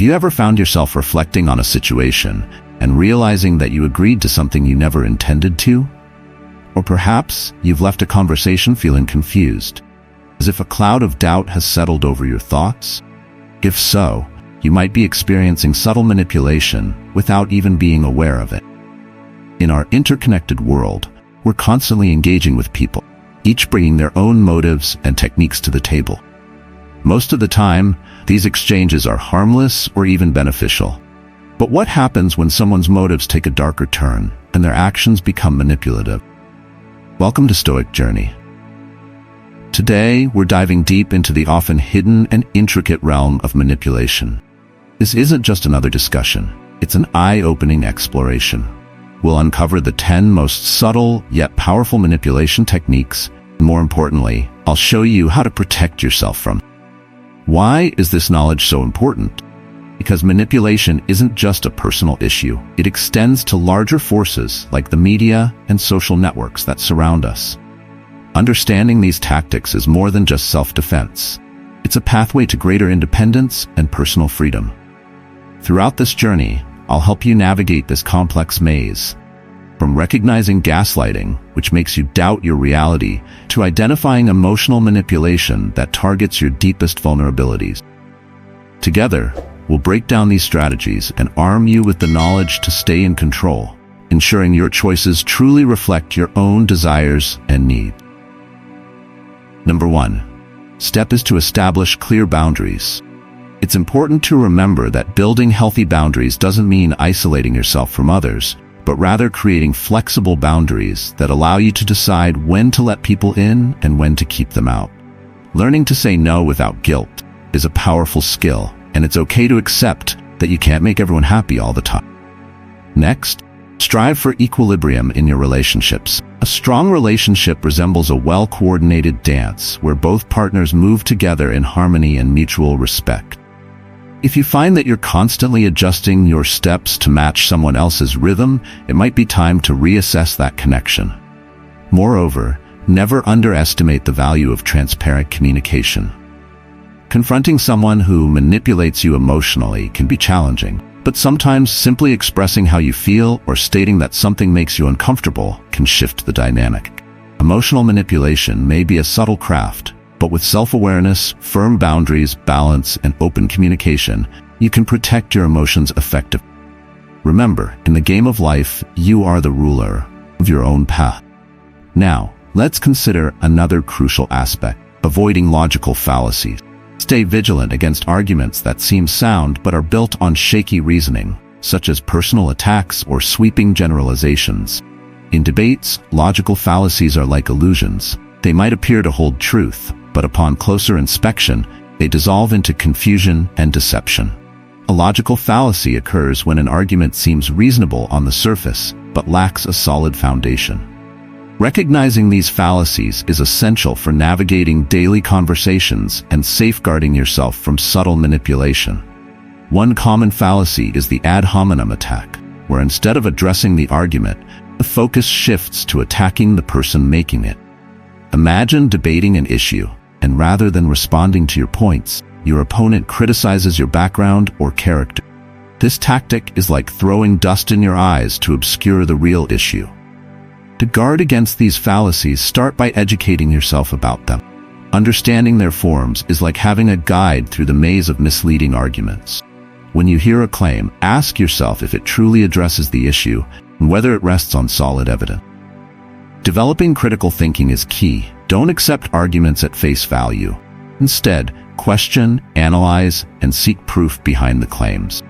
Have you ever found yourself reflecting on a situation and realizing that you agreed to something you never intended to? Or perhaps you've left a conversation feeling confused, as if a cloud of doubt has settled over your thoughts? If so, you might be experiencing subtle manipulation without even being aware of it. In our interconnected world, we're constantly engaging with people, each bringing their own motives and techniques to the table. Most of the time, these exchanges are harmless or even beneficial. But what happens when someone's motives take a darker turn and their actions become manipulative? Welcome to Stoic Journey. Today, we're diving deep into the often hidden and intricate realm of manipulation. This isn't just another discussion, it's an eye-opening exploration. We'll uncover the 10 most subtle yet powerful manipulation techniques, and more importantly, I'll show you how to protect yourself from them. Why is this knowledge so important? Because manipulation isn't just a personal issue. It extends to larger forces like the media and social networks that surround us. Understanding these tactics is more than just self-defense. It's a pathway to greater independence and personal freedom. Throughout this journey, I'll help you navigate this complex maze. From recognizing gaslighting, which makes you doubt your reality, to identifying emotional manipulation that targets your deepest vulnerabilities. Together, we'll break down these strategies and arm you with the knowledge to stay in control, ensuring your choices truly reflect your own desires and needs. Number 1. Step is to establish clear boundaries. It's important to remember that building healthy boundaries doesn't mean isolating yourself from others, but rather creating flexible boundaries that allow you to decide when to let people in and when to keep them out. Learning to say no without guilt is a powerful skill, and it's okay to accept that you can't make everyone happy all the time. Next, strive for equilibrium in your relationships. A strong relationship resembles a well-coordinated dance where both partners move together in harmony and mutual respect. If you find that you're constantly adjusting your steps to match someone else's rhythm, it might be time to reassess that connection. Moreover, never underestimate the value of transparent communication. Confronting someone who manipulates you emotionally can be challenging, but sometimes simply expressing how you feel or stating that something makes you uncomfortable can shift the dynamic. Emotional manipulation may be a subtle craft, but with self-awareness, firm boundaries, balance, and open communication, you can protect your emotions effectively. Remember, in the game of life, you are the ruler of your own path. Now, let's consider another crucial aspect: avoiding logical fallacies. Stay vigilant against arguments that seem sound but are built on shaky reasoning, such as personal attacks or sweeping generalizations. In debates, logical fallacies are like illusions. They might appear to hold truth, but upon closer inspection, they dissolve into confusion and deception. A logical fallacy occurs when an argument seems reasonable on the surface, but lacks a solid foundation. Recognizing these fallacies is essential for navigating daily conversations and safeguarding yourself from subtle manipulation. One common fallacy is the ad hominem attack, where instead of addressing the argument, the focus shifts to attacking the person making it. Imagine debating an issue, and rather than responding to your points, your opponent criticizes your background or character. This tactic is like throwing dust in your eyes to obscure the real issue. To guard against these fallacies, start by educating yourself about them. Understanding their forms is like having a guide through the maze of misleading arguments. When you hear a claim, ask yourself if it truly addresses the issue and whether it rests on solid evidence. Developing critical thinking is key. Don't accept arguments at face value. Instead, question, analyze, and seek proof behind the claims.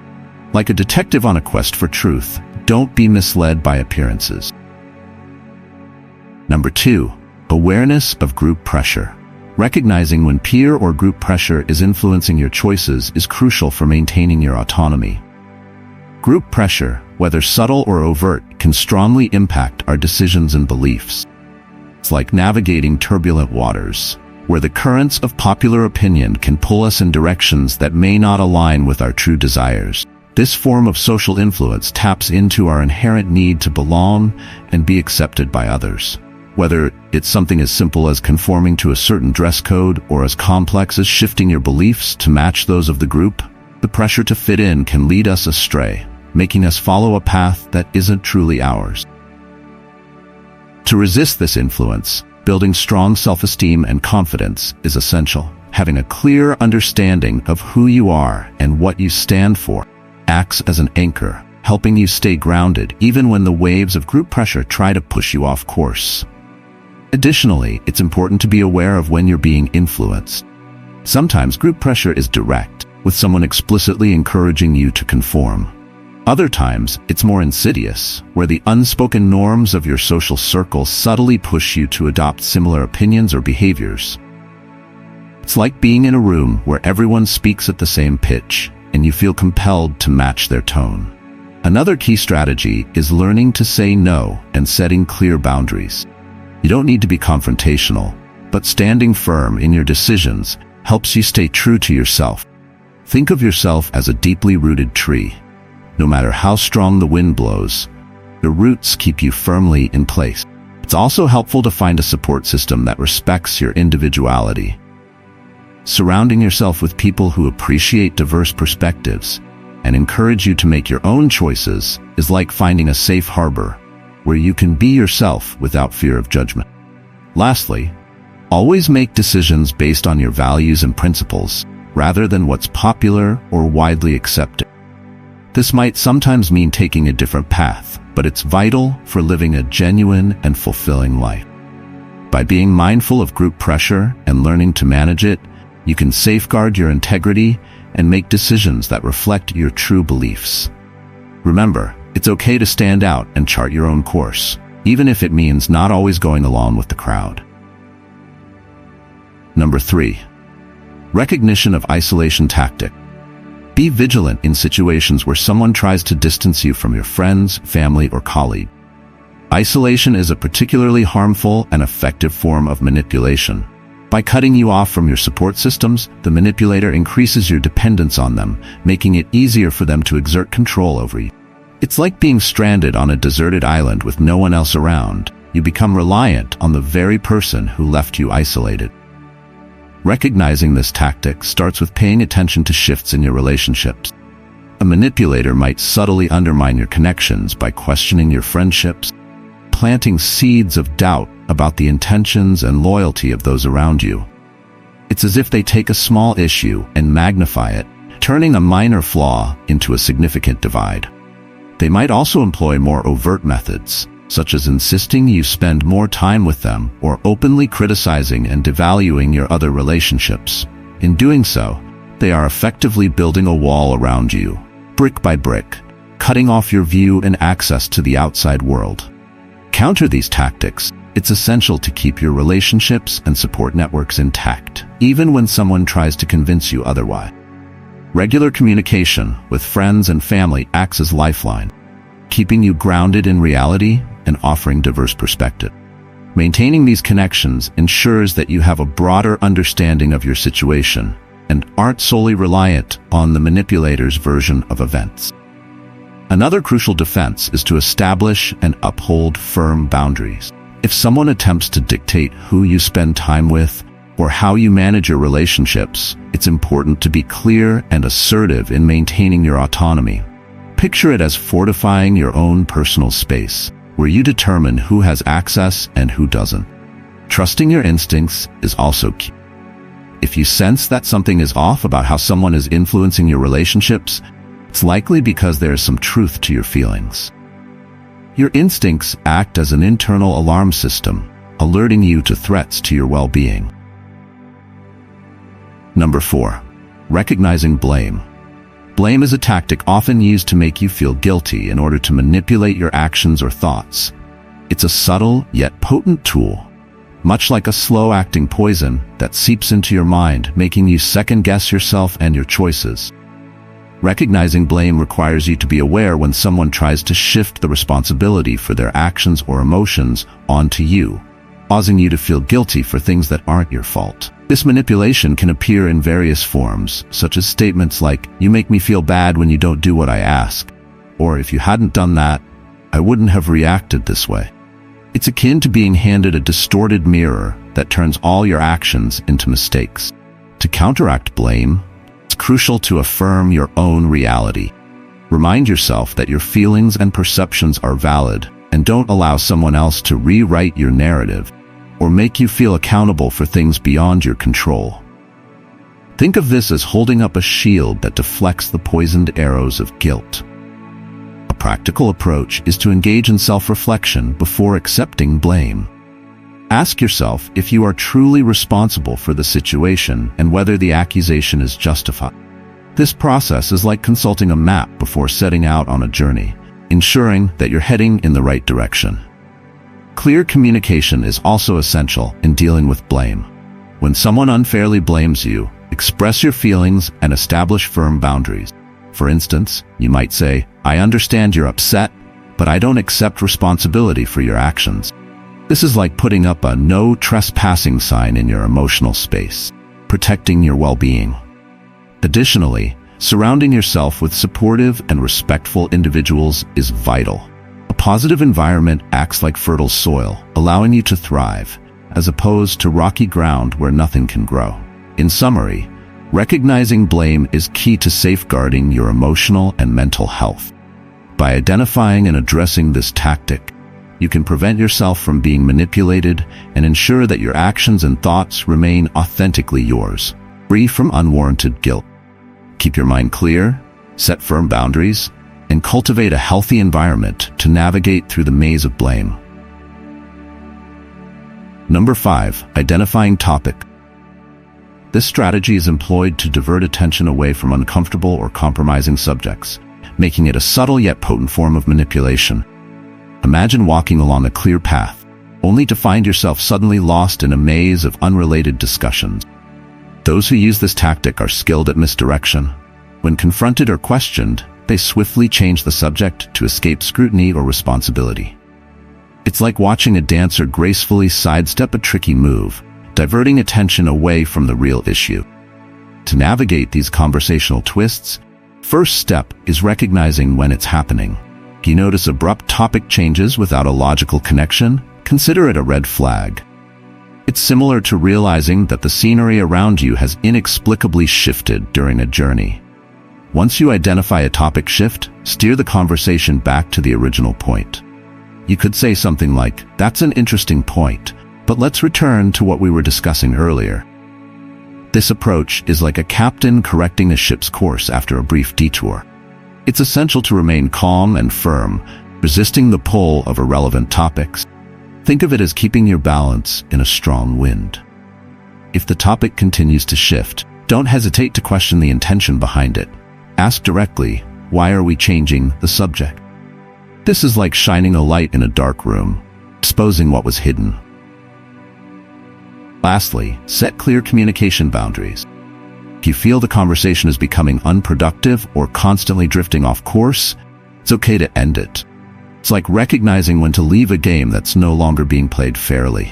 Like a detective on a quest for truth, don't be misled by appearances. Number 2. Awareness of group pressure. Recognizing when peer or group pressure is influencing your choices is crucial for maintaining your autonomy. Group pressure, whether subtle or overt, can strongly impact our decisions and beliefs. It's like navigating turbulent waters, where the currents of popular opinion can pull us in directions that may not align with our true desires. This form of social influence taps into our inherent need to belong and be accepted by others. Whether it's something as simple as conforming to a certain dress code or as complex as shifting your beliefs to match those of the group, The pressure to fit in can lead us astray, making us follow a path that isn't truly ours. To resist this influence, building strong self-esteem and confidence is essential. Having a clear understanding of who you are and what you stand for acts as an anchor, helping you stay grounded even when the waves of group pressure try to push you off course. Additionally, it's important to be aware of when you're being influenced. Sometimes group pressure is direct, with someone explicitly encouraging you to conform. Other times, it's more insidious, where the unspoken norms of your social circle subtly push you to adopt similar opinions or behaviors. It's like being in a room where everyone speaks at the same pitch, and you feel compelled to match their tone. Another key strategy is learning to say no and setting clear boundaries. You don't need to be confrontational, but standing firm in your decisions helps you stay true to yourself. Think of yourself as a deeply rooted tree. No matter how strong the wind blows, the roots keep you firmly in place. It's also helpful to find a support system that respects your individuality. Surrounding yourself with people who appreciate diverse perspectives and encourage you to make your own choices is like finding a safe harbor where you can be yourself without fear of judgment. Lastly, always make decisions based on your values and principles rather than what's popular or widely accepted. This might sometimes mean taking a different path, but it's vital for living a genuine and fulfilling life. By being mindful of group pressure and learning to manage it, you can safeguard your integrity and make decisions that reflect your true beliefs. Remember, it's okay to stand out and chart your own course, even if it means not always going along with the crowd. Number 3. Recognition of isolation tactic. Be vigilant in situations where someone tries to distance you from your friends, family, or colleague. Isolation is a particularly harmful and effective form of manipulation. By cutting you off from your support systems, the manipulator increases your dependence on them, making it easier for them to exert control over you. It's like being stranded on a deserted island with no one else around. You become reliant on the very person who left you isolated. Recognizing this tactic starts with paying attention to shifts in your relationships. A manipulator might subtly undermine your connections by questioning your friendships, planting seeds of doubt about the intentions and loyalty of those around you. It's as if they take a small issue and magnify it, turning a minor flaw into a significant divide. They might also employ more overt methods, such as insisting you spend more time with them or openly criticizing and devaluing your other relationships. In doing so, they are effectively building a wall around you, brick by brick, cutting off your view and access to the outside world. Counter these tactics. It's essential to keep your relationships and support networks intact, even when someone tries to convince you otherwise. Regular communication with friends and family acts as lifeline, keeping you grounded in reality and offering diverse perspective. Maintaining these connections ensures that you have a broader understanding of your situation and aren't solely reliant on the manipulator's version of events. Another crucial defense is to establish and uphold firm boundaries. If someone attempts to dictate who you spend time with or how you manage your relationships, it's important to be clear and assertive in maintaining your autonomy. Picture it as fortifying your own personal space, where you determine who has access and who doesn't. Trusting your instincts is also key. If you sense that something is off about how someone is influencing your relationships, it's likely because there is some truth to your feelings. Your instincts act as an internal alarm system, alerting you to threats to your well-being. Number 4. Recognizing blame. Blame is a tactic often used to make you feel guilty in order to manipulate your actions or thoughts. It's a subtle yet potent tool, much like a slow-acting poison that seeps into your mind, making you second-guess yourself and your choices. Recognizing blame requires you to be aware when someone tries to shift the responsibility for their actions or emotions onto you, causing you to feel guilty for things that aren't your fault. This manipulation can appear in various forms, such as statements like, "You make me feel bad when you don't do what I ask," or "If you hadn't done that, I wouldn't have reacted this way." It's akin to being handed a distorted mirror that turns all your actions into mistakes. To counteract blame, it's crucial to affirm your own reality. Remind yourself that your feelings and perceptions are valid, and don't allow someone else to rewrite your narrative or make you feel accountable for things beyond your control. Think of this as holding up a shield that deflects the poisoned arrows of guilt. A practical approach is to engage in self-reflection before accepting blame. Ask yourself if you are truly responsible for the situation and whether the accusation is justified. This process is like consulting a map before setting out on a journey, ensuring that you're heading in the right direction. Clear communication is also essential in dealing with blame. When someone unfairly blames you, express your feelings and establish firm boundaries. For instance, you might say, "I understand you're upset, but I don't accept responsibility for your actions." This is like putting up a "no trespassing" sign in your emotional space, protecting your well-being. Additionally, surrounding yourself with supportive and respectful individuals is vital. A positive environment acts like fertile soil, allowing you to thrive, as opposed to rocky ground where nothing can grow. In summary, recognizing blame is key to safeguarding your emotional and mental health. By identifying and addressing this tactic, you can prevent yourself from being manipulated and ensure that your actions and thoughts remain authentically yours, free from unwarranted guilt. Keep your mind clear, set firm boundaries, and cultivate a healthy environment to navigate through the maze of blame. Number 5. Identifying topic. This strategy is employed to divert attention away from uncomfortable or compromising subjects, making it a subtle yet potent form of manipulation. Imagine walking along a clear path, only to find yourself suddenly lost in a maze of unrelated discussions. Those who use this tactic are skilled at misdirection. When confronted or questioned, they swiftly change the subject to escape scrutiny or responsibility. It's like watching a dancer gracefully sidestep a tricky move, diverting attention away from the real issue. To navigate these conversational twists, first step is recognizing when it's happening. If you notice abrupt topic changes without a logical connection, consider it a red flag. It's similar to realizing that the scenery around you has inexplicably shifted during a journey. Once you identify a topic shift, steer the conversation back to the original point. You could say something like, "That's an interesting point, but let's return to what we were discussing earlier." This approach is like a captain correcting a ship's course after a brief detour. It's essential to remain calm and firm, resisting the pull of irrelevant topics. Think of it as keeping your balance in a strong wind. If the topic continues to shift, don't hesitate to question the intention behind it. Ask directly, "Why are we changing the subject?" This is like shining a light in a dark room, exposing what was hidden. Lastly, set clear communication boundaries. If you feel the conversation is becoming unproductive or constantly drifting off course, it's okay to end it. It's like recognizing when to leave a game that's no longer being played fairly.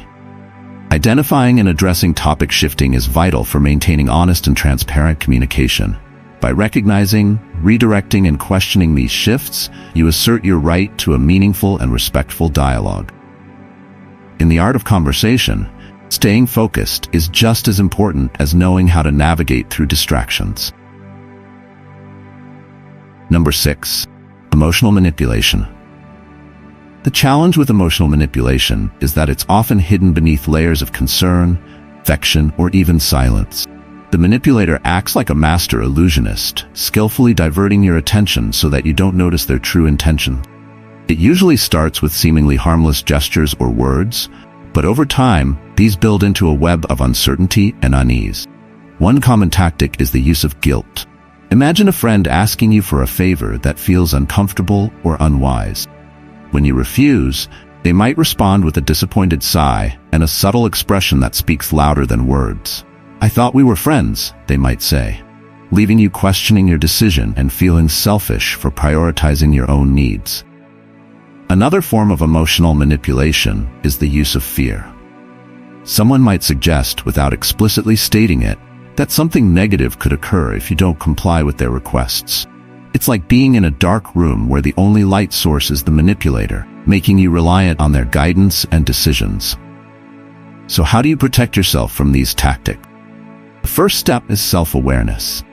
Identifying and addressing topic shifting is vital for maintaining honest and transparent communication. By recognizing, redirecting, and questioning these shifts, you assert your right to a meaningful and respectful dialogue. In the art of conversation, staying focused is just as important as knowing how to navigate through distractions. Number 6. Emotional manipulation. The challenge with emotional manipulation is that it's often hidden beneath layers of concern, affection, or even silence. The manipulator acts like a master illusionist, skillfully diverting your attention so that you don't notice their true intention. It usually starts with seemingly harmless gestures or words, but over time, these build into a web of uncertainty and unease. One common tactic is the use of guilt. Imagine a friend asking you for a favor that feels uncomfortable or unwise. When you refuse, they might respond with a disappointed sigh and a subtle expression that speaks louder than words. "I thought we were friends," they might say, leaving you questioning your decision and feeling selfish for prioritizing your own needs. Another form of emotional manipulation is the use of fear. Someone might suggest, without explicitly stating it, that something negative could occur if you don't comply with their requests. It's like being in a dark room where the only light source is the manipulator, making you reliant on their guidance and decisions. So how do you protect yourself from these tactics? The first step is self-awareness.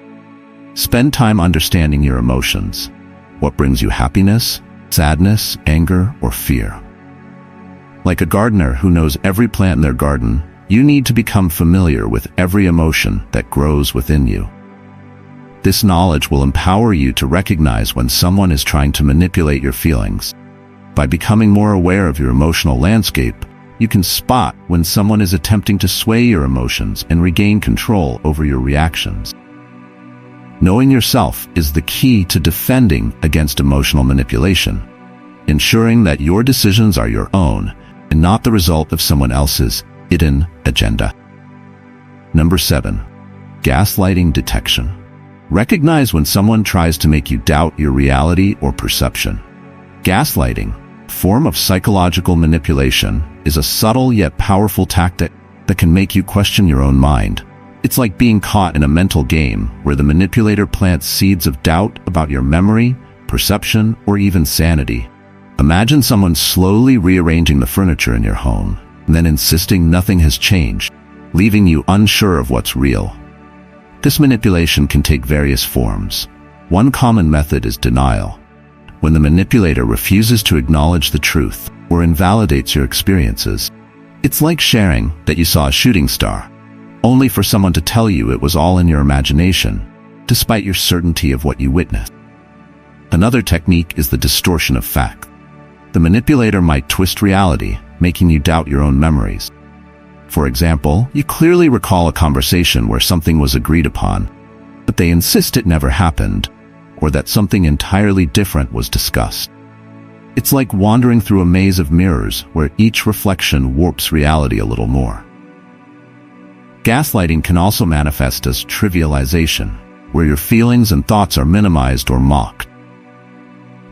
Spend time understanding your emotions. What brings you happiness, sadness, anger, or fear? Like a gardener who knows every plant in their garden, you need to become familiar with every emotion that grows within you. This knowledge will empower you to recognize when someone is trying to manipulate your feelings. By becoming more aware of your emotional landscape, you can spot when someone is attempting to sway your emotions and regain control over your reactions. Knowing yourself is the key to defending against emotional manipulation, ensuring that your decisions are your own and not the result of someone else's hidden agenda. Number 7. Gaslighting detection. Recognize when someone tries to make you doubt your reality or perception. Gaslighting, a form of psychological manipulation, is a subtle yet powerful tactic that can make you question your own mind. It's like being caught in a mental game where the manipulator plants seeds of doubt about your memory, perception, or even sanity. Imagine someone slowly rearranging the furniture in your home, then insisting nothing has changed, leaving you unsure of what's real. This manipulation can take various forms. One common method is denial, when the manipulator refuses to acknowledge the truth or invalidates your experiences. It's like sharing that you saw a shooting star, only for someone to tell you it was all in your imagination, despite your certainty of what you witnessed. Another technique is the distortion of fact. The manipulator might twist reality, making you doubt your own memories. For example, you clearly recall a conversation where something was agreed upon, but they insist it never happened, or that something entirely different was discussed. It's like wandering through a maze of mirrors where each reflection warps reality a little more. Gaslighting can also manifest as trivialization, where your feelings and thoughts are minimized or mocked.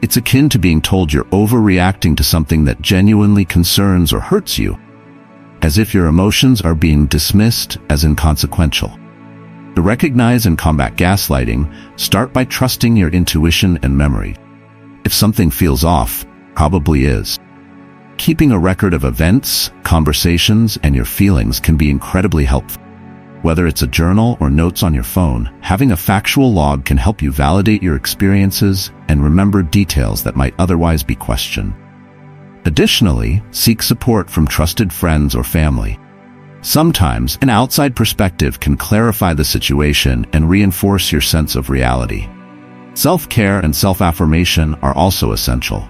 It's akin to being told you're overreacting to something that genuinely concerns or hurts you, as if your emotions are being dismissed as inconsequential. To recognize and combat gaslighting, start by trusting your intuition and memory. If something feels off, probably is. Keeping a record of events, conversations, and your feelings can be incredibly helpful. Whether it's a journal or notes on your phone, having a factual log can help you validate your experiences and remember details that might otherwise be questioned. Additionally, seek support from trusted friends or family. Sometimes, an outside perspective can clarify the situation and reinforce your sense of reality. Self-care and self-affirmation are also essential.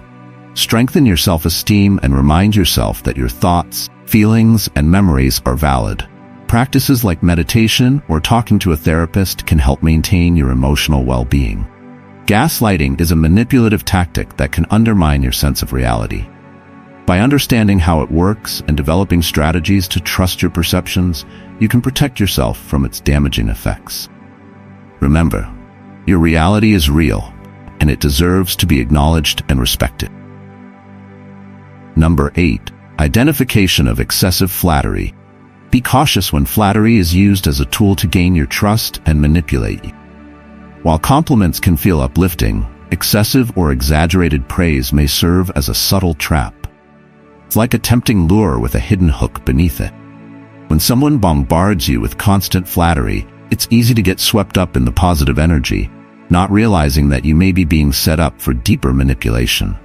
Strengthen your self-esteem and remind yourself that your thoughts, feelings, and memories are valid. Practices like meditation or talking to a therapist can help maintain your emotional well-being. Gaslighting is a manipulative tactic that can undermine your sense of reality. By understanding how it works and developing strategies to trust your perceptions, you can protect yourself from its damaging effects. Remember, your reality is real, and it deserves to be acknowledged and respected. Number 8. Identification of excessive flattery. Be cautious when flattery is used as a tool to gain your trust and manipulate you. While compliments can feel uplifting, excessive or exaggerated praise may serve as a subtle trap. It's like a tempting lure with a hidden hook beneath it. When someone bombards you with constant flattery, it's easy to get swept up in the positive energy, not realizing that you may be being set up for deeper manipulation.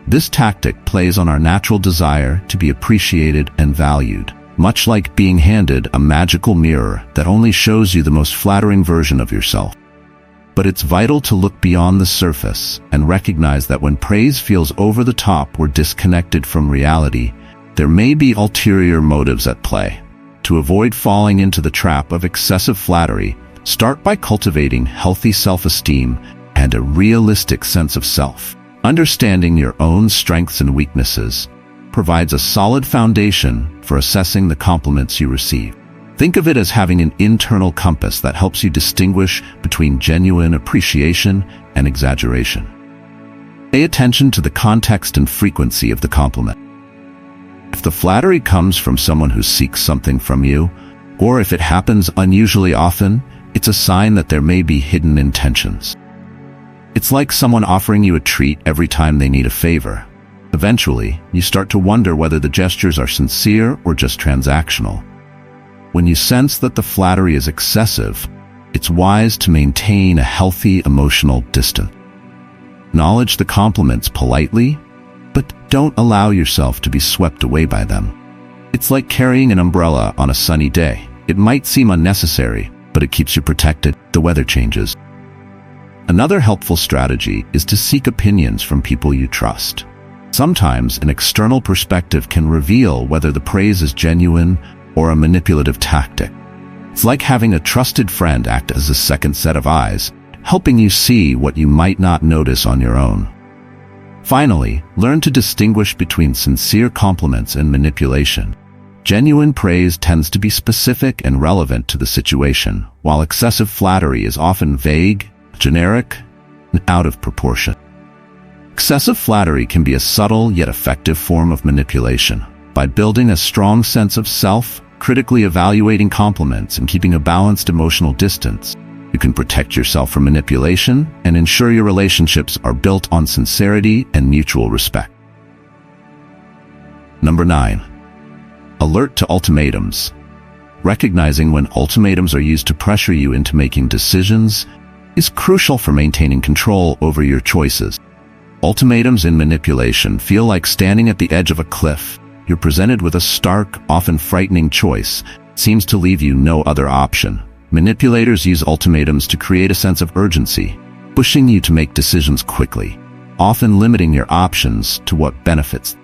This tactic plays on our natural desire to be appreciated and valued, much like being handed a magical mirror that only shows you the most flattering version of yourself. But it's vital to look beyond the surface and recognize that when praise feels over the top or disconnected from reality, there may be ulterior motives at play. To avoid falling into the trap of excessive flattery, start by cultivating healthy self-esteem and a realistic sense of self. Understanding your own strengths and weaknesses provides a solid foundation for assessing the compliments you receive. Think of it as having an internal compass that helps you distinguish between genuine appreciation and exaggeration. Pay attention to the context and frequency of the compliment. If the flattery comes from someone who seeks something from you, or if it happens unusually often, it's a sign that there may be hidden intentions. It's like someone offering you a treat every time they need a favor. Eventually, you start to wonder whether the gestures are sincere or just transactional. When you sense that the flattery is excessive, it's wise to maintain a healthy emotional distance. Acknowledge the compliments politely, but don't allow yourself to be swept away by them. It's like carrying an umbrella on a sunny day. It might seem unnecessary, but it keeps you protected. The weather changes. Another helpful strategy is to seek opinions from people you trust. Sometimes an external perspective can reveal whether the praise is genuine or a manipulative tactic. It's like having a trusted friend act as a second set of eyes, helping you see what you might not notice on your own. Finally, learn to distinguish between sincere compliments and manipulation. Genuine praise tends to be specific and relevant to the situation, while excessive flattery is often vague, generic, and out of proportion. Excessive flattery can be a subtle yet effective form of manipulation. By building a strong sense of self, critically evaluating compliments, and keeping a balanced emotional distance, you can protect yourself from manipulation and ensure your relationships are built on sincerity and mutual respect. Number 9. Alert to ultimatums. Recognizing when ultimatums are used to pressure you into making decisions is crucial for maintaining control over your choices. Ultimatums in manipulation feel like standing at the edge of a cliff. You're presented with a stark, often frightening choice. It seems to leave you no other option. Manipulators use ultimatums to create a sense of urgency, pushing you to make decisions quickly, often limiting your options to what benefits.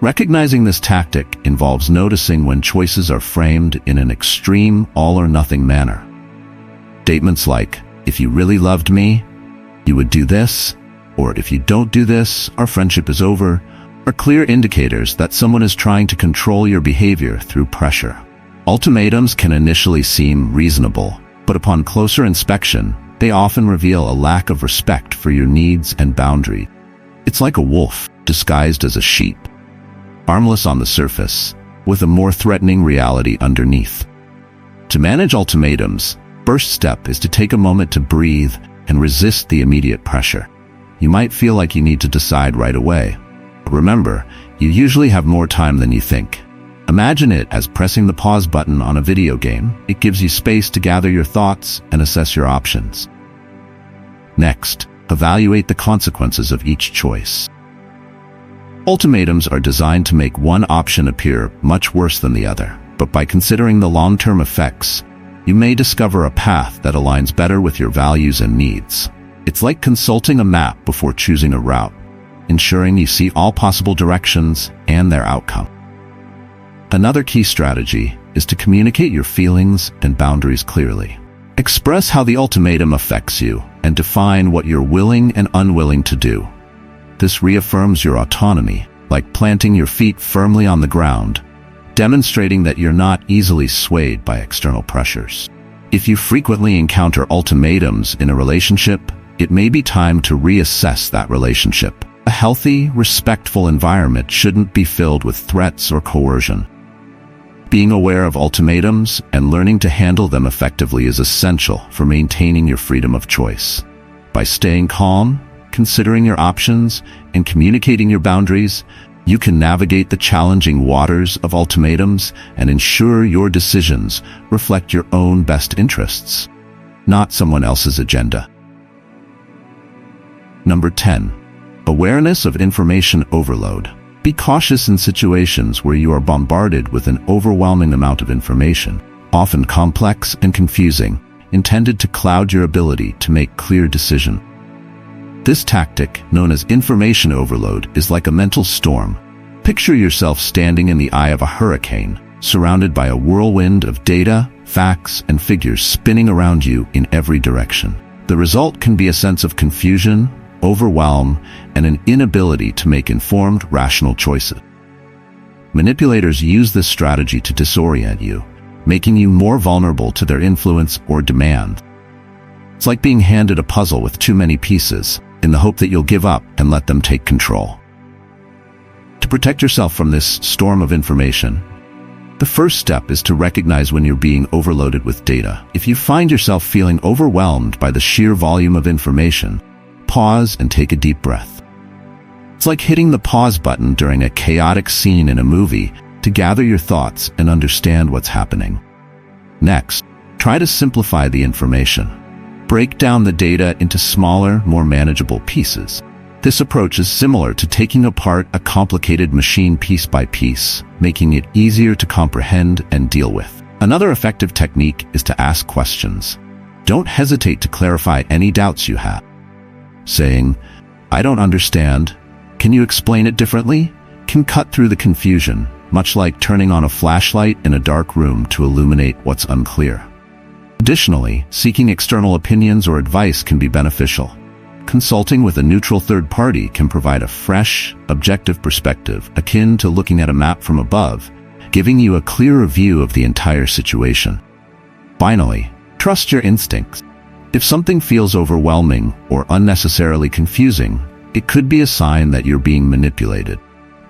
Recognizing this tactic involves noticing when choices are framed in an extreme, all-or-nothing manner. Statements like, "If you really loved me, you would do this," or "If you don't do this, our friendship is over," are clear indicators that someone is trying to control your behavior through pressure. Ultimatums can initially seem reasonable, but upon closer inspection, they often reveal a lack of respect for your needs and boundaries. It's like a wolf disguised as a sheep, harmless on the surface, with a more threatening reality underneath. To manage ultimatums, first step is to take a moment to breathe and resist the immediate pressure. You might feel like you need to decide right away. But remember, you usually have more time than you think. Imagine it as pressing the pause button on a video game. It gives you space to gather your thoughts and assess your options. Next, evaluate the consequences of each choice. Ultimatums are designed to make one option appear much worse than the other, but by considering the long-term effects, you may discover a path that aligns better with your values and needs. It's like consulting a map before choosing a route, ensuring you see all possible directions and their outcome. Another key strategy is to communicate your feelings and boundaries clearly. Express how the ultimatum affects you and define what you're willing and unwilling to do. This reaffirms your autonomy, like planting your feet firmly on the ground, demonstrating that you're not easily swayed by external pressures. If you frequently encounter ultimatums in a relationship, it may be time to reassess that relationship. A healthy, respectful environment shouldn't be filled with threats or coercion. Being aware of ultimatums and learning to handle them effectively is essential for maintaining your freedom of choice. By staying calm, considering your options, and communicating your boundaries, you can navigate the challenging waters of ultimatums and ensure your decisions reflect your own best interests, not someone else's agenda. Number 10. Awareness of information overload. Be cautious in situations where you are bombarded with an overwhelming amount of information, often complex and confusing, intended to cloud your ability to make clear decisions. This tactic, known as information overload, is like a mental storm. Picture yourself standing in the eye of a hurricane, surrounded by a whirlwind of data, facts, and figures spinning around you in every direction. The result can be a sense of confusion, overwhelm, and an inability to make informed, rational choices. Manipulators use this strategy to disorient you, making you more vulnerable to their influence or demand. It's like being handed a puzzle with too many pieces, in the hope that you'll give up and let them take control. To protect yourself from this storm of information, the first step is to recognize when you're being overloaded with data. If you find yourself feeling overwhelmed by the sheer volume of information, pause and take a deep breath. It's like hitting the pause button during a chaotic scene in a movie to gather your thoughts and understand what's happening. Next, Try to simplify the information. Break down the data into smaller, more manageable pieces. This approach is similar to taking apart a complicated machine piece by piece, making it easier to comprehend and deal with. Another effective technique is to ask questions. Don't hesitate to clarify any doubts you have. Saying, "I don't understand. Can you explain it differently?" can cut through the confusion, much like turning on a flashlight in a dark room to illuminate what's unclear. Additionally, seeking external opinions or advice can be beneficial. Consulting with a neutral third party can provide a fresh, objective perspective akin to looking at a map from above, giving you a clearer view of the entire situation. Finally, trust your instincts. If something feels overwhelming or unnecessarily confusing, it could be a sign that you're being manipulated.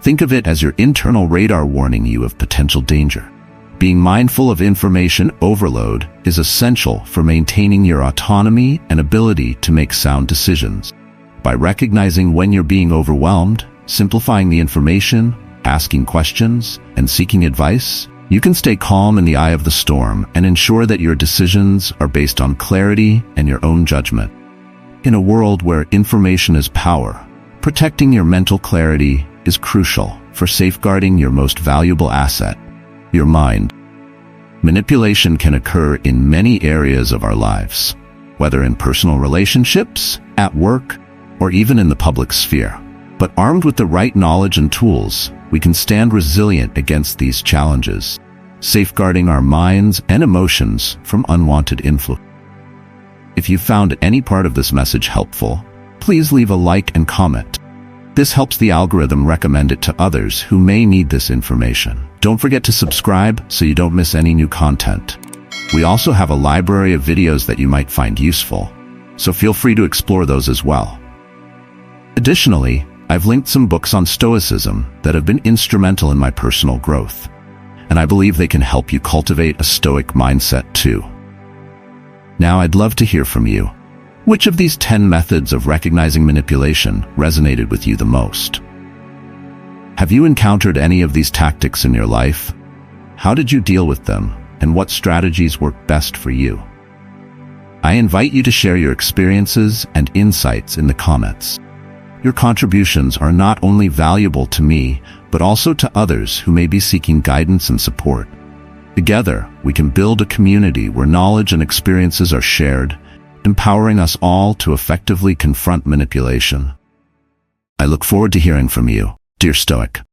Think of it as your internal radar warning you of potential danger. Being mindful of information overload is essential for maintaining your autonomy and ability to make sound decisions. By recognizing when you're being overwhelmed, simplifying the information, asking questions, and seeking advice, you can stay calm in the eye of the storm and ensure that your decisions are based on clarity and your own judgment. In a world where information is power, protecting your mental clarity is crucial for safeguarding your most valuable asset, your mind. Manipulation can occur in many areas of our lives, whether in personal relationships, at work, or even in the public sphere. But armed with the right knowledge and tools, we can stand resilient against these challenges, safeguarding our minds and emotions from unwanted influence. If you found any part of this message helpful, please leave a like and comment. This helps the algorithm recommend it to others who may need this information. Don't forget to subscribe so you don't miss any new content. We also have a library of videos that you might find useful, so feel free to explore those as well. Additionally, I've linked some books on Stoicism that have been instrumental in my personal growth, and I believe they can help you cultivate a Stoic mindset too. Now I'd love to hear from you. Which of these 10 methods of recognizing manipulation resonated with you the most? Have you encountered any of these tactics in your life? How did you deal with them, and what strategies work best for you? I invite you to share your experiences and insights in the comments. Your contributions are not only valuable to me, but also to others who may be seeking guidance and support. Together, we can build a community where knowledge and experiences are shared, empowering us all to effectively confront manipulation. I look forward to hearing from you, dear Stoic.